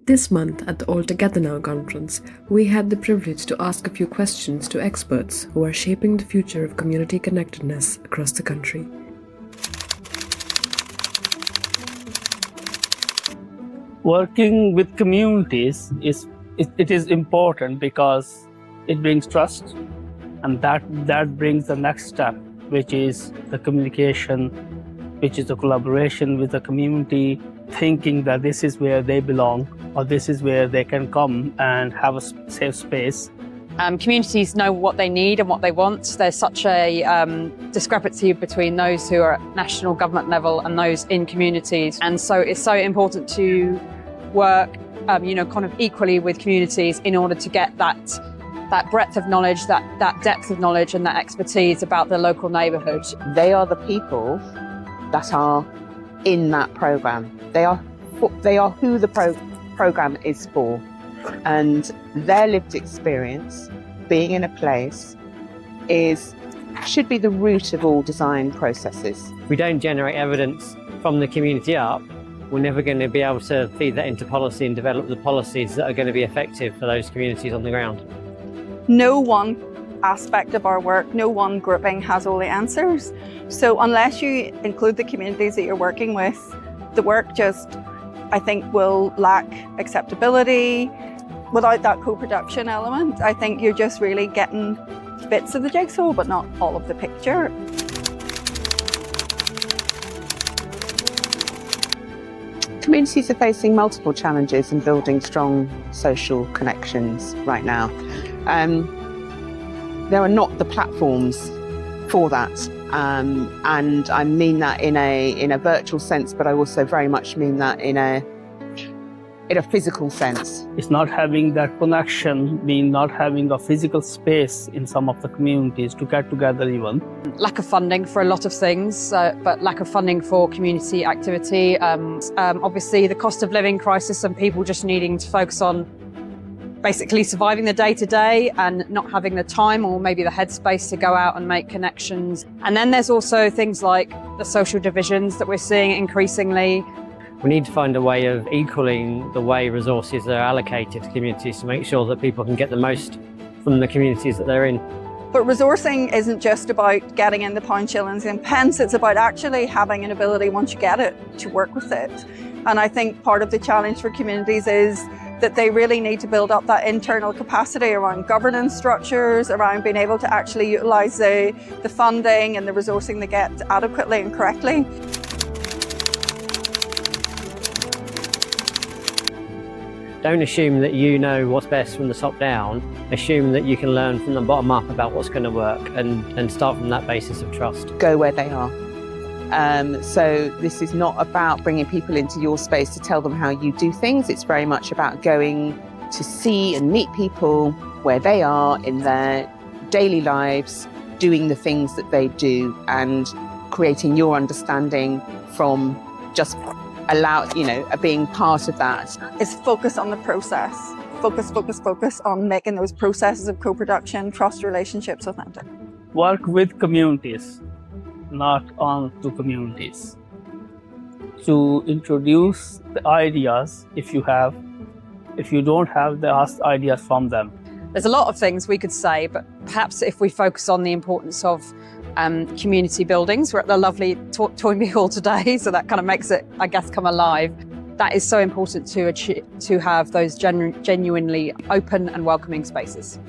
This month at the All Together Now conference, we had the privilege to ask a few questions to experts who are shaping the future of community connectedness across the country. Working with communities is important because it brings trust, and that brings the next step, which is the communication, which is the collaboration with the community, thinking that this is where they belong or this is where they can come and have a safe space. Communities know what they need and what they want. There's such a discrepancy between those who are at national government level and those in communities. And so it's so important to work kind of equally with communities in order to get that breadth of knowledge, that depth of knowledge and that expertise about the local neighbourhood. They are the people that are in that programme. They are who the programme is for. And their lived experience, being in a place, should be the root of all design processes. If we don't generate evidence from the community up, we're never going to be able to feed that into policy and develop the policies that are going to be effective for those communities on the ground. No one aspect of our work, no one grouping has all the answers. So unless you include the communities that you're working with, the work just, I think, will lack acceptability. Without that co-production element, I think you're just really getting bits of the jigsaw, but not all of the picture. Communities are facing multiple challenges in building strong social connections right now. There are not the platforms for that, and I mean that in a virtual sense, but I also very much mean that in a physical sense. It's not having that connection, not having a physical space in some of the communities to get together even. Lack of funding for a lot of things, but lack of funding for community activity. Obviously the cost of living crisis and people just needing to focus on basically surviving the day-to-day and not having the time or maybe the headspace to go out and make connections. And then there's also things like the social divisions that we're seeing increasingly. We need to find a way of equaling the way resources are allocated to communities to make sure that people can get the most from the communities that they're in. But resourcing isn't just about getting in the pound, shillings and pence, it's about actually having an ability, once you get it, to work with it. And I think part of the challenge for communities is that they really need to build up that internal capacity around governance structures, around being able to actually utilise the funding and the resourcing they get adequately and correctly. Don't assume that you know what's best from the top down. Assume that you can learn from the bottom up about what's going to work and start from that basis of trust. Go where they are. So this is not about bringing people into your space to tell them how you do things. It's very much about going to see and meet people where they are in their daily lives, doing the things that they do and creating your understanding from just being part of that. It's focus on the process. Focus on making those processes of co-production, trust relationships authentic. Work with communities, not on to communities. To introduce the ideas, if you don't have, ask ideas from them. There's a lot of things we could say, but perhaps if we focus on the importance of community buildings. We're at the lovely Toynbee Hall today, so that kind of makes it, I guess, come alive. That is so important to have those genuinely open and welcoming spaces.